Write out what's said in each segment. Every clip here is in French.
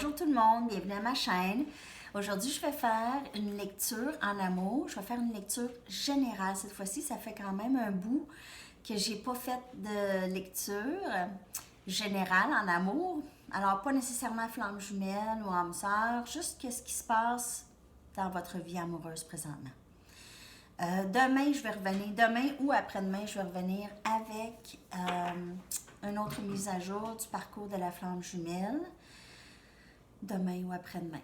Bonjour tout le monde, bienvenue à ma chaîne. Aujourd'hui, je vais faire une lecture en amour. Je vais faire une lecture générale cette fois-ci. Ça fait quand même un bout que j'ai pas fait de lecture générale en amour. Alors, pas nécessairement flamme jumelle ou âme sœur, juste qu'est-ce qui se passe dans votre vie amoureuse présentement. Demain, je vais revenir, demain ou après-demain, je vais revenir avec une autre mise à jour du parcours de la flamme jumelle. Demain ou après-demain.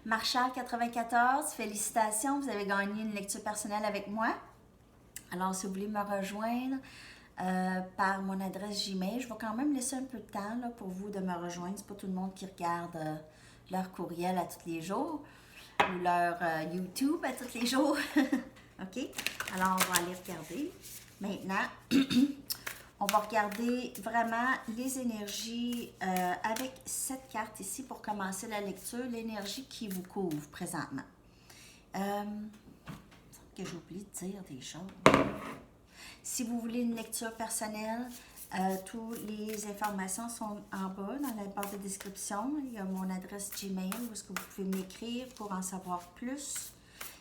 Marshall 94, félicitations, vous avez gagné une lecture personnelle avec moi. Alors, si vous voulez me rejoindre par mon adresse Gmail, je vais quand même laisser un peu de temps là, pour vous de me rejoindre. C'est pas tout le monde qui regarde leur courriel à tous les jours ou leur YouTube à tous les jours. OK? Alors, on va aller regarder. Maintenant, on va regarder vraiment les énergies avec cette carte ici pour commencer la lecture, l'énergie qui vous couvre présentement. Il me semble que j'ai oublié de dire des choses. Si vous voulez une lecture personnelle, toutes les informations sont en bas dans la barre de description. Il y a mon adresse Gmail où est-ce que vous pouvez m'écrire pour en savoir plus.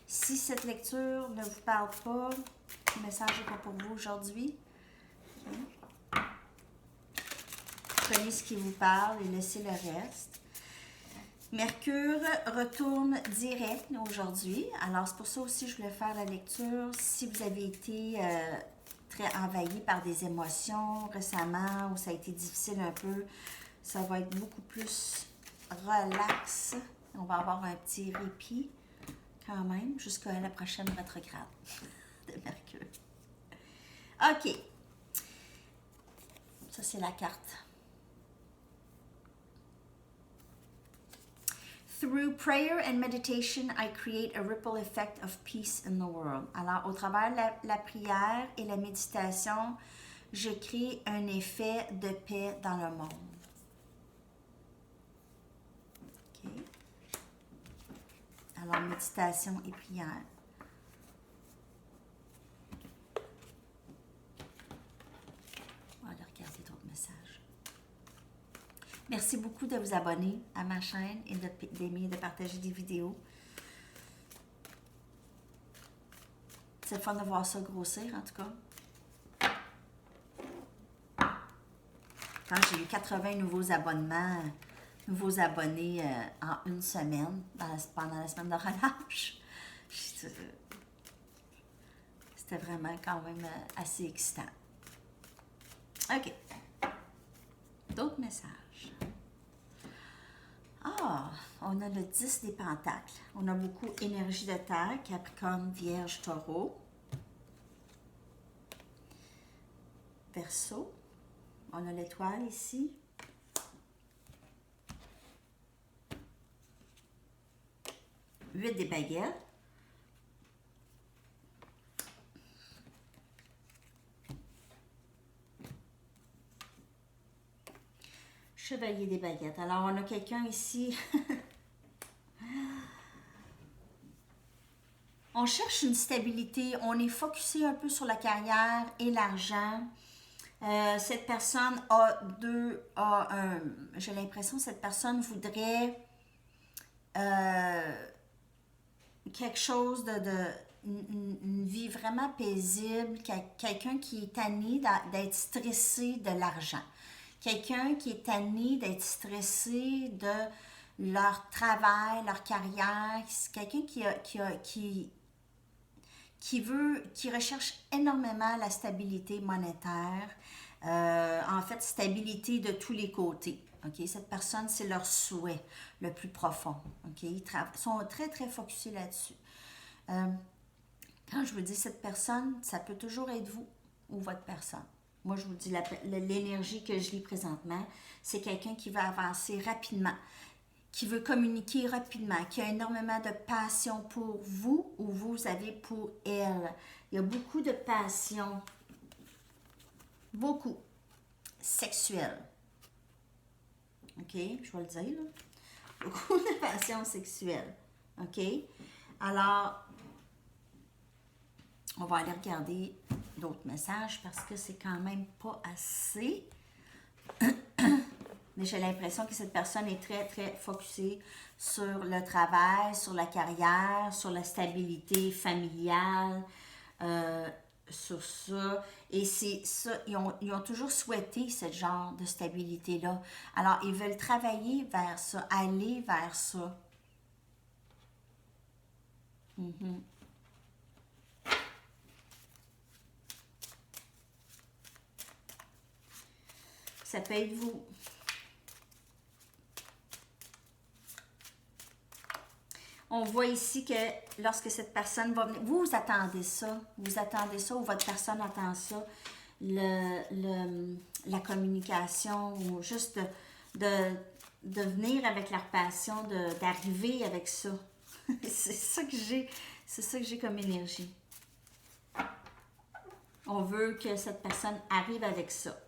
Si cette lecture ne vous parle pas, le message n'est pas pour vous aujourd'hui. Okay. Prenez ce qui vous parle et laissez le reste. Mercure retourne direct aujourd'hui. Alors, c'est pour ça aussi que je voulais faire la lecture. Si vous avez été très envahi par des émotions récemment ou ça a été difficile un peu, ça va être beaucoup plus relax. On va avoir un petit répit quand même jusqu'à la prochaine rétrograde de Mercure. OK. Ça, c'est la carte. Through prayer and meditation, I create a ripple effect of peace in the world. Alors, au travers de la prière et la méditation, je crée un effet de paix dans le monde. OK. Alors, méditation et prière. On va aller regarder d'autres messages. Merci beaucoup de vous abonner à ma chaîne et d'aimer et de partager des vidéos. C'est le fun de voir ça grossir, en tout cas. Quand j'ai eu 80 nouveaux abonnés en une semaine, pendant la semaine de relâche, c'était vraiment quand même assez excitant. OK. D'autres messages. Ah, on a le 10 des pentacles. On a beaucoup énergie de terre, Capricorne, Vierge, Taureau. Verseau. On a l'étoile ici. Huit des baguettes. Chevalier des baguettes. Alors, on a quelqu'un ici. On cherche une stabilité. On est focusé un peu sur la carrière et l'argent. Cette personne j'ai l'impression que cette personne voudrait quelque chose une vie vraiment paisible. Quelqu'un qui est tanné d'être stressé de l'argent. Quelqu'un qui est tanné d'être stressé de leur travail, leur carrière. C'est quelqu'un qui recherche énormément la stabilité monétaire. En fait, stabilité de tous les côtés. Okay? Cette personne, c'est leur souhait le plus profond. Okay? Ils sont très, très focusés là-dessus. Quand je vous dis cette personne, ça peut toujours être vous ou votre personne. Moi, je vous dis l'énergie que je lis présentement, c'est quelqu'un qui va avancer rapidement, qui veut communiquer rapidement, qui a énormément de passion pour vous ou vous avez pour elle. Il y a beaucoup de passion, beaucoup, sexuelle. OK? Je vais le dire, là. Beaucoup de passion sexuelle. OK? Alors, on va aller regarder d'autres messages parce que c'est quand même pas assez. Mais j'ai l'impression que cette personne est très, très focusée sur le travail, sur la carrière, sur la stabilité familiale, sur ça. Et c'est ça, ils ont toujours souhaité ce genre de stabilité-là. Alors, ils veulent travailler vers ça, aller vers ça. Mhm. Ça peut être vous. On voit ici que lorsque cette personne va venir, vous attendez ça, ou votre personne attend ça, la communication, ou juste de venir avec leur passion, d'arriver avec ça. C'est ça que j'ai comme énergie. On veut que cette personne arrive avec ça.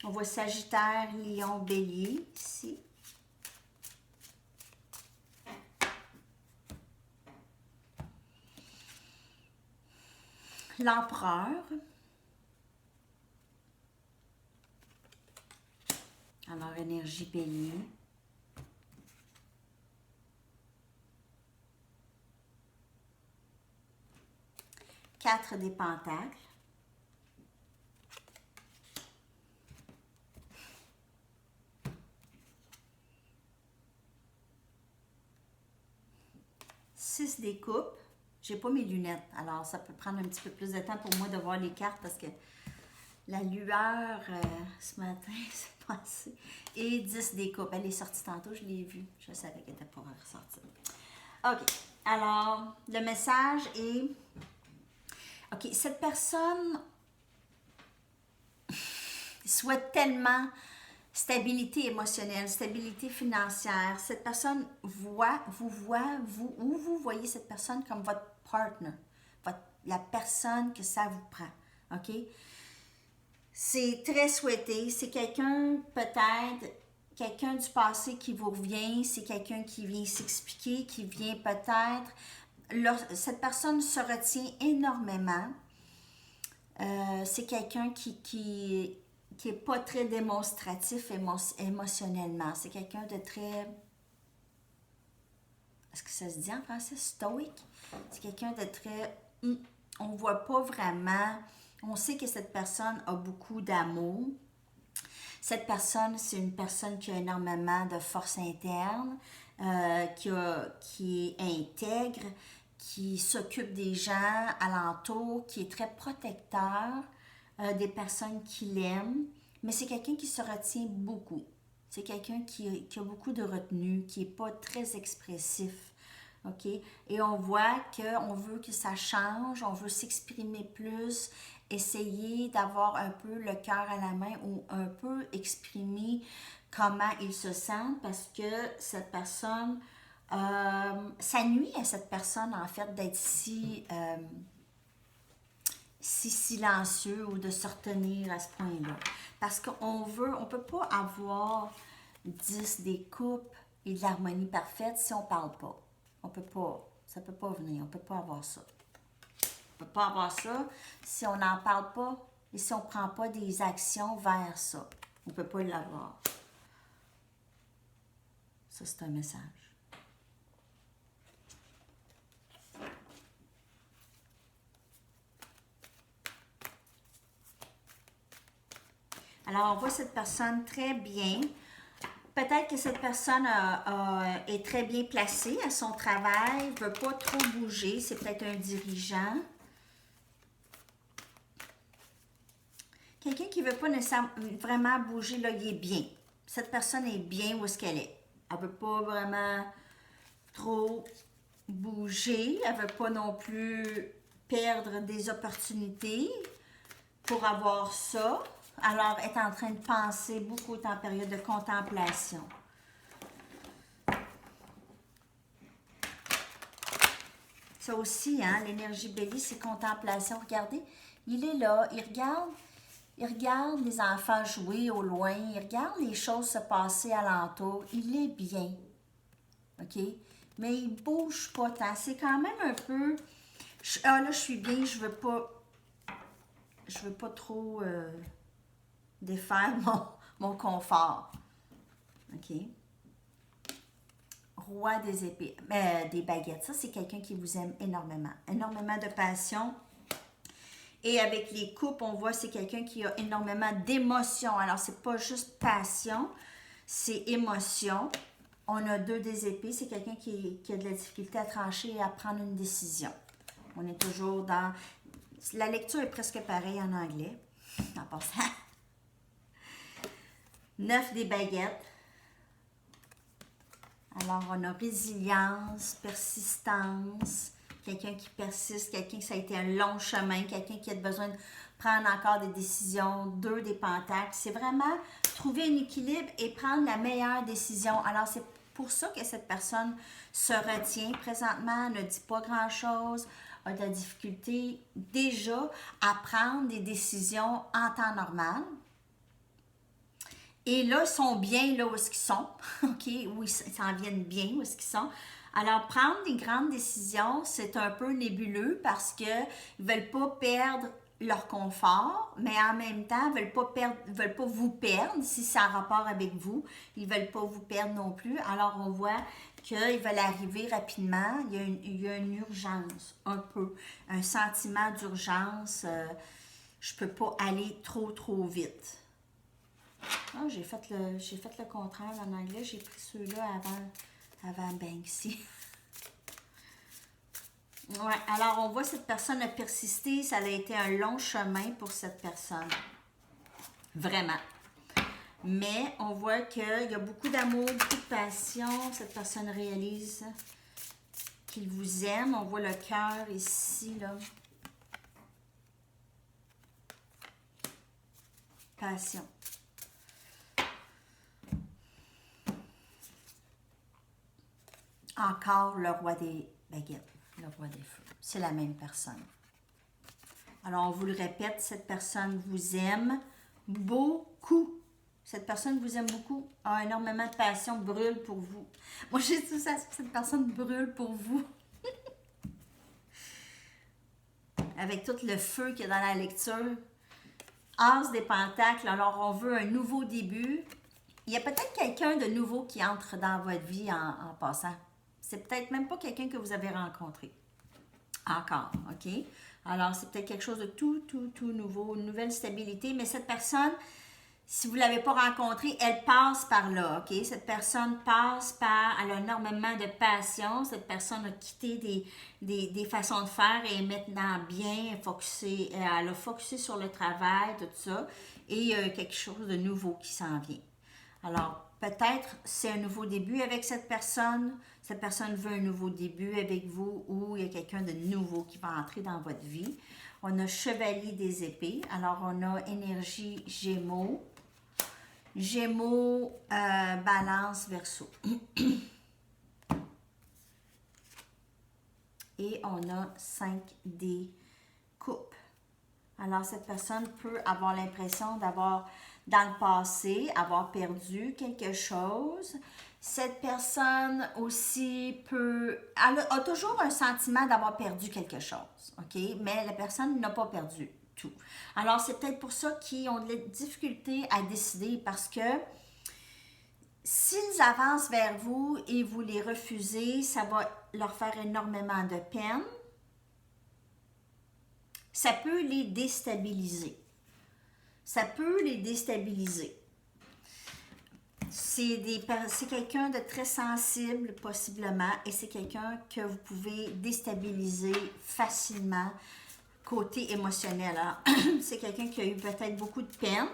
On voit Sagittaire, Lion, Bélier ici. L'Empereur. Alors, énergie Bélier. Quatre des Pentacles. Six des coupes. J'ai pas mes lunettes, alors ça peut prendre un petit peu plus de temps pour moi de voir les cartes parce que la lueur ce matin, c'est passé. Et 10 des coupes. Elle est sortie tantôt, je l'ai vue. Je savais qu'elle était pour ressortir. OK. Alors, le message est... OK, cette personne souhaite tellement stabilité émotionnelle, stabilité financière. Cette personne vous voyez cette personne comme votre partner, la personne que ça vous prend. OK? C'est très souhaité. C'est quelqu'un, peut-être, quelqu'un du passé qui vous revient. C'est quelqu'un qui vient s'expliquer, qui vient peut-être... Cette personne se retient énormément. C'est quelqu'un qui est pas très démonstratif émotionnellement. C'est quelqu'un de très... Est-ce que ça se dit en français? Stoïque. C'est quelqu'un de très... On voit pas vraiment... On sait que cette personne a beaucoup d'amour. Cette personne, c'est une personne qui a énormément de force interne, qui est intègre, qui s'occupe des gens alentour, qui est très protecteur des personnes qui l'aiment. Mais c'est quelqu'un qui se retient beaucoup. C'est quelqu'un qui a beaucoup de retenue, qui n'est pas très expressif. OK? Et on voit qu'on veut que ça change, on veut s'exprimer plus, essayer d'avoir un peu le cœur à la main ou un peu exprimer comment il se sent parce que cette personne, ça nuit à cette personne en fait d'être si silencieux ou de se retenir à ce point-là. Parce qu'on peut pas avoir 10 des coupes et de l'harmonie parfaite si on parle pas. On peut pas, ça peut pas venir, on peut pas avoir ça. On peut pas avoir ça si on n'en parle pas et si on prend pas des actions vers ça. On peut pas l'avoir. Ça, c'est un message. Alors, on voit cette personne très bien. Peut-être que cette personne est très bien placée à son travail, ne veut pas trop bouger. C'est peut-être un dirigeant. Quelqu'un qui ne veut pas nécessairement vraiment bouger, là, il est bien. Cette personne est bien où est-ce qu'elle est. Elle ne veut pas vraiment trop bouger. Elle ne veut pas non plus perdre des opportunités pour avoir ça. Alors, elle est en train de penser beaucoup en période de contemplation. Ça aussi, hein, l'énergie Bélier, c'est contemplation. Regardez, il est là, il regarde les enfants jouer au loin, il regarde les choses se passer alentour. Il est bien, OK? Mais il bouge pas tant. C'est quand même un peu... là, je suis bien, je veux pas je veux pas trop défaire mon confort. OK? Roi des épées, des baguettes. Ça, c'est quelqu'un qui vous aime énormément. Énormément de passion. Et avec les coupes, on voit c'est quelqu'un qui a énormément d'émotions. Alors, c'est pas juste passion, c'est émotion. On a 2 des épées. C'est quelqu'un qui a de la difficulté à trancher et à prendre une décision. On est toujours dans... La lecture est presque pareille en anglais. En passant. 9 des baguettes. Alors, on a résilience, persistance, quelqu'un qui persiste, quelqu'un qui ça a été un long chemin, quelqu'un qui a besoin de prendre encore des décisions, 2 des pentacles. C'est vraiment trouver un équilibre et prendre la meilleure décision. Alors, c'est pour ça que cette personne se retient présentement, ne dit pas grand-chose, a de la difficulté déjà à prendre des décisions en temps normal. Et là, ils sont bien là où est-ce qu'ils sont, OK? Où ils s'en viennent bien où est-ce qu'ils sont. Alors, prendre des grandes décisions, c'est un peu nébuleux parce qu'ils ne veulent pas perdre leur confort, mais en même temps, ils ne veulent pas vous perdre si ça a rapport avec vous. Ils ne veulent pas vous perdre non plus. Alors, on voit qu'ils veulent arriver rapidement. Il y a une urgence, un peu, un sentiment d'urgence. Je ne peux pas aller trop vite. Oh, j'ai fait le contraire en anglais. J'ai pris ceux-là avant Banksy. Ouais, alors on voit cette personne a persisté. Ça a été un long chemin pour cette personne. Vraiment. Mais on voit qu'il y a beaucoup d'amour, beaucoup de passion. Cette personne réalise qu'il vous aime. On voit le cœur ici, là. Passion. Encore le roi des baguettes, le roi des feux. C'est la même personne. Alors, on vous le répète, cette personne vous aime beaucoup. Cette personne vous aime beaucoup, a énormément de passion, brûle pour vous. Moi, j'ai dit ça, cette personne brûle pour vous. Avec tout le feu qu'il y a dans la lecture. As des pentacles, alors on veut un nouveau début. Il y a peut-être quelqu'un de nouveau qui entre dans votre vie en passant. C'est peut-être même pas quelqu'un que vous avez rencontré. Encore, OK? Alors, c'est peut-être quelque chose de tout nouveau, une nouvelle stabilité. Mais cette personne, si vous ne l'avez pas rencontrée, elle passe par là, OK? Cette personne passe par, elle a énormément de passion. Cette personne a quitté des façons de faire et est maintenant bien focusée. Elle a focusé sur le travail, tout ça. Et il y a quelque chose de nouveau qui s'en vient. Alors, peut-être c'est un nouveau début avec cette personne. Cette personne veut un nouveau début avec vous ou il y a quelqu'un de nouveau qui va entrer dans votre vie. On a Chevalier des épées. Alors, on a énergie Gémeaux. Gémeaux, Balance, Verseau. Et on a 5 des coupes. Alors, cette personne peut avoir l'impression d'avoir, dans le passé, avoir perdu quelque chose. Cette personne aussi a toujours un sentiment d'avoir perdu quelque chose, OK? Mais la personne n'a pas perdu tout. Alors, c'est peut-être pour ça qu'ils ont de la difficulté à décider parce que s'ils avancent vers vous et vous les refusez, ça va leur faire énormément de peine. Ça peut les déstabiliser. Ça peut les déstabiliser. C'est quelqu'un de très sensible, possiblement, et c'est quelqu'un que vous pouvez déstabiliser facilement côté émotionnel. Alors, c'est quelqu'un qui a eu peut-être beaucoup de peine.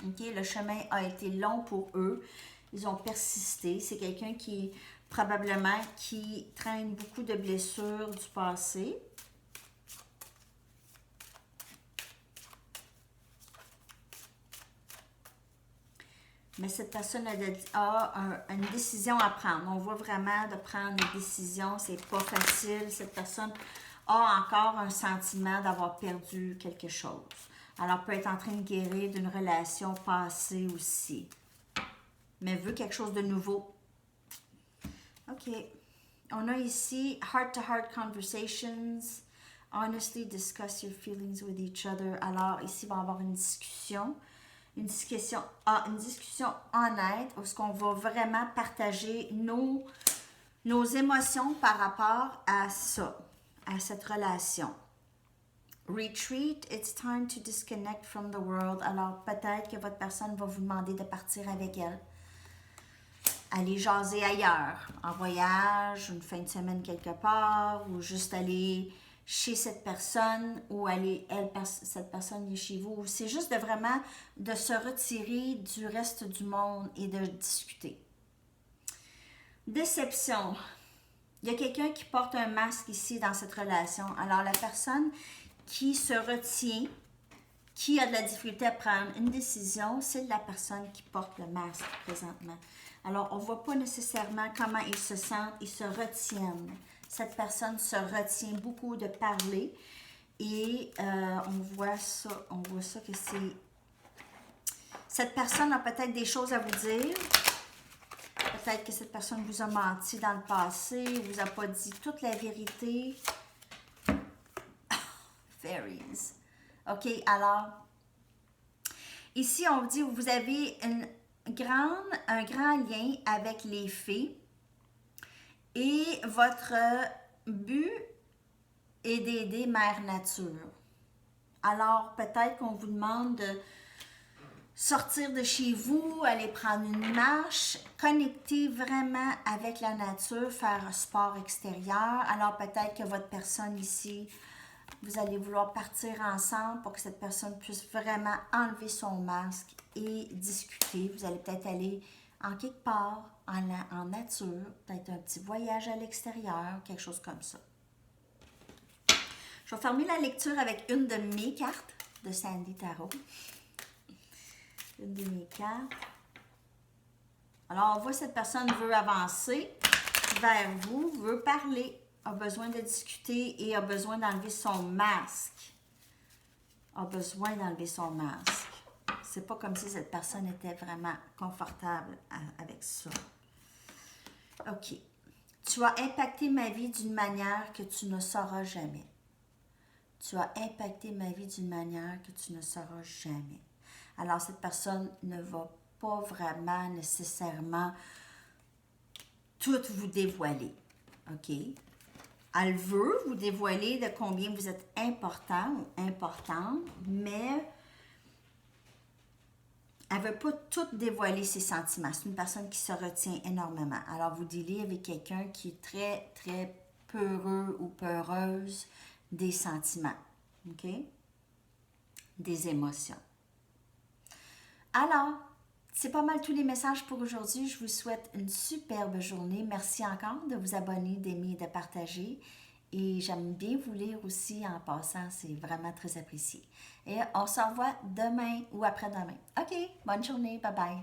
Okay? Le chemin a été long pour eux. Ils ont persisté. C'est quelqu'un qui, probablement, qui traîne beaucoup de blessures du passé. Mais cette personne a une décision à prendre. On voit vraiment de prendre des décisions. C'est pas facile. Cette personne a encore un sentiment d'avoir perdu quelque chose. Alors, peut être en train de guérir d'une relation passée aussi. Mais veut quelque chose de nouveau. OK. On a ici Heart-to-Heart Conversations. Honestly discuss your feelings with each other. Alors, ici, il va y avoir une discussion honnête où est-ce qu'on va vraiment partager nos émotions par rapport à ça, à cette relation. Retreat, it's time to disconnect from the world. Alors, peut-être que votre personne va vous demander de partir avec elle. Aller jaser ailleurs, en voyage, une fin de semaine quelque part, ou juste aller chez cette personne, ou aller, cette personne est chez vous. C'est juste vraiment de se retirer du reste du monde et de discuter. Déception. Il y a quelqu'un qui porte un masque ici dans cette relation. Alors, la personne qui se retient, qui a de la difficulté à prendre une décision, c'est la personne qui porte le masque présentement. Alors, on ne voit pas nécessairement comment ils se sentent, ils se retiennent. Cette personne se retient beaucoup de parler et on voit ça que c'est... Cette personne a peut-être des choses à vous dire. Peut-être que cette personne vous a menti dans le passé, vous a pas dit toute la vérité. Fairies. OK, alors, ici, on vous dit que vous avez un grand lien avec les fées et votre but est d'aider Mère Nature. Alors, peut-être qu'on vous demande de sortir de chez vous, aller prendre une marche, connecter vraiment avec la nature, faire un sport extérieur. Alors, peut-être que votre personne ici, vous allez vouloir partir ensemble pour que cette personne puisse vraiment enlever son masque et discuter. Vous allez peut-être aller en quelque part, en nature, peut-être un petit voyage à l'extérieur, quelque chose comme ça. Je vais fermer la lecture avec une de mes cartes de Sandy Tarot. Une de mes cartes. Alors, on voit que cette personne veut avancer vers vous, veut parler, a besoin de discuter et a besoin d'enlever son masque. A besoin d'enlever son masque. C'est pas comme si cette personne était vraiment confortable avec ça. OK. Tu as impacté ma vie d'une manière que tu ne sauras jamais. Tu as impacté ma vie d'une manière que tu ne sauras jamais. Alors, cette personne ne va pas vraiment nécessairement tout vous dévoiler. OK? Elle veut vous dévoiler de combien vous êtes important ou importante, mais elle ne veut pas tout dévoiler ses sentiments. C'est une personne qui se retient énormément. Alors, vous dealez avec quelqu'un qui est très, très peureux ou peureuse des sentiments. OK? Des émotions. Alors, c'est pas mal tous les messages pour aujourd'hui. Je vous souhaite une superbe journée. Merci encore de vous abonner, d'aimer et de partager. Et j'aime bien vous lire aussi en passant. C'est vraiment très apprécié. Et on se revoit demain ou après-demain. OK, bonne journée. Bye bye.